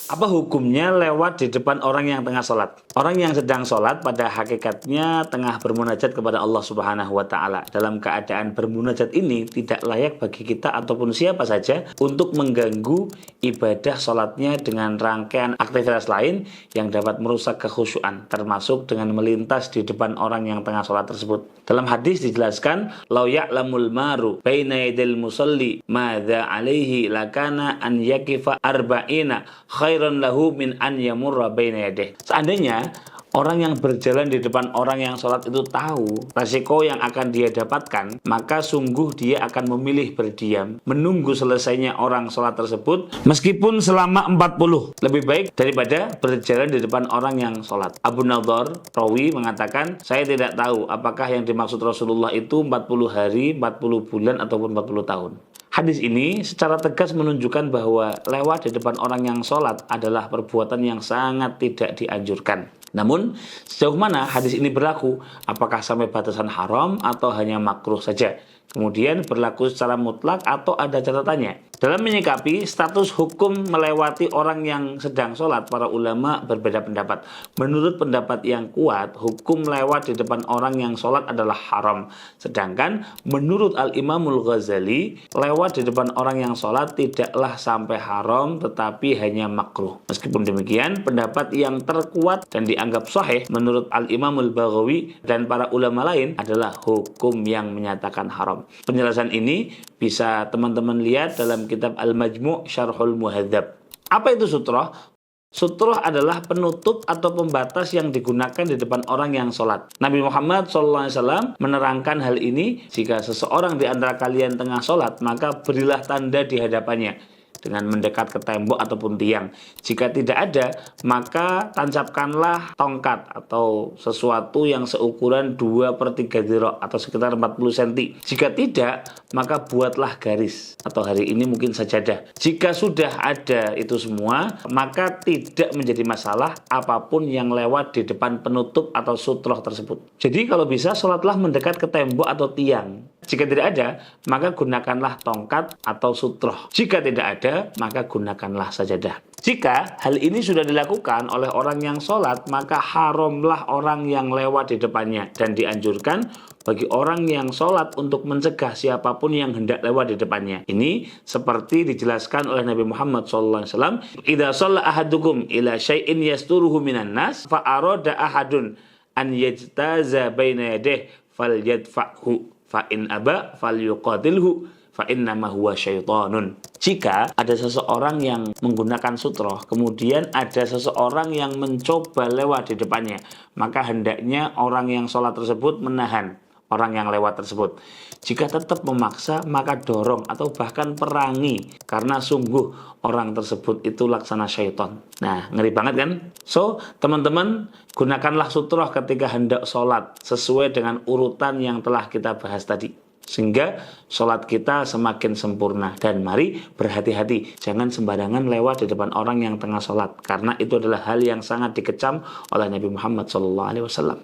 Apa hukumnya lewat di depan orang yang tengah sholat? Orang yang sedang sholat pada hakikatnya tengah bermunajat kepada Allah Subhanahu wa Ta'ala. Dalam keadaan bermunajat ini tidak layak bagi kita ataupun siapa saja untuk mengganggu ibadah sholatnya dengan rangkaian aktivitas lain yang dapat merusak kekhusyuan, termasuk dengan melintas di depan orang yang tengah sholat tersebut. Dalam hadis dijelaskan, "Lau ya'lamul maru baina yadil musalli madza alaihi lakana an yakifa arba'ina khairan lahu min an yamurra baina yadih." Seandainya orang yang berjalan di depan orang yang sholat itu tahu resiko yang akan dia dapatkan, maka sungguh dia akan memilih berdiam, menunggu selesainya orang sholat tersebut, meskipun selama 40. Lebih baik daripada berjalan di depan orang yang sholat. Abu Nadhr, rawi, mengatakan, saya tidak tahu apakah yang dimaksud Rasulullah itu 40 hari, 40 bulan, ataupun 40 tahun. Hadis ini secara tegas menunjukkan bahwa lewat di depan orang yang sholat adalah perbuatan yang sangat tidak dianjurkan. Namun, sejauh mana hadis ini berlaku? Apakah sampai batasan haram atau hanya makruh saja? Kemudian berlaku secara mutlak atau ada catatannya? Dalam menyikapi status hukum melewati orang yang sedang sholat, para ulama berbeda pendapat. Menurut pendapat yang kuat, hukum lewat di depan orang yang sholat adalah haram. Sedangkan menurut Al-Imamul Ghazali, lewat di depan orang yang sholat tidaklah sampai haram, tetapi hanya makruh. Meskipun demikian, pendapat yang terkuat dan dianggap sahih menurut Al-Imamul Baghawi dan para ulama lain adalah hukum yang menyatakan haram. Penjelasan ini bisa teman-teman lihat dalam kitab Al-Majmu' Syarhul Muhadzab. Apa itu sutroh? Sutroh adalah penutup atau pembatas yang digunakan di depan orang yang sholat. Nabi Muhammad SAW menerangkan hal ini, jika seseorang di antara kalian tengah sholat, maka berilah tanda di hadapannya dengan mendekat ke tembok ataupun tiang. Jika tidak ada, maka tancapkanlah tongkat atau sesuatu yang seukuran 2/3 dhira' atau sekitar 40 cm. Jika tidak, maka buatlah garis, atau hari ini mungkin sajadah. Jika sudah ada itu semua, maka tidak menjadi masalah apapun yang lewat di depan penutup atau sutroh tersebut. Jadi kalau bisa, sholatlah mendekat ke tembok atau tiang. Jika tidak ada, maka gunakanlah tongkat atau sutroh. Jika tidak ada, maka gunakanlah sajadah. Jika hal ini sudah dilakukan oleh orang yang sholat, maka haramlah orang yang lewat di depannya. Dan dianjurkan bagi orang yang sholat untuk mencegah siapapun yang hendak lewat di depannya. Ini seperti dijelaskan oleh Nabi Muhammad SAW. "Idza shalla ahadukum ila syai'in yasturuhu minan nas, fa arada ahadun an yajtaza baina yadayhi falyadfa'hu. Fa in aba falyuqatilhu fa innama huwa syaitanun." Jika ada seseorang yang menggunakan sutroh, kemudian ada seseorang yang mencoba lewat di depannya, maka hendaknya orang yang sholat tersebut menahan orang yang lewat tersebut. Jika tetap memaksa, maka dorong atau bahkan perangi, karena sungguh orang tersebut itu laksana syaitan. Nah, ngeri banget kan? So, teman-teman, gunakanlah sutroh ketika hendak sholat sesuai dengan urutan yang telah kita bahas tadi, sehingga sholat kita semakin sempurna. Dan mari berhati-hati, jangan sembarangan lewat di depan orang yang tengah sholat, karena itu adalah hal yang sangat dikecam oleh Nabi Muhammad SAW.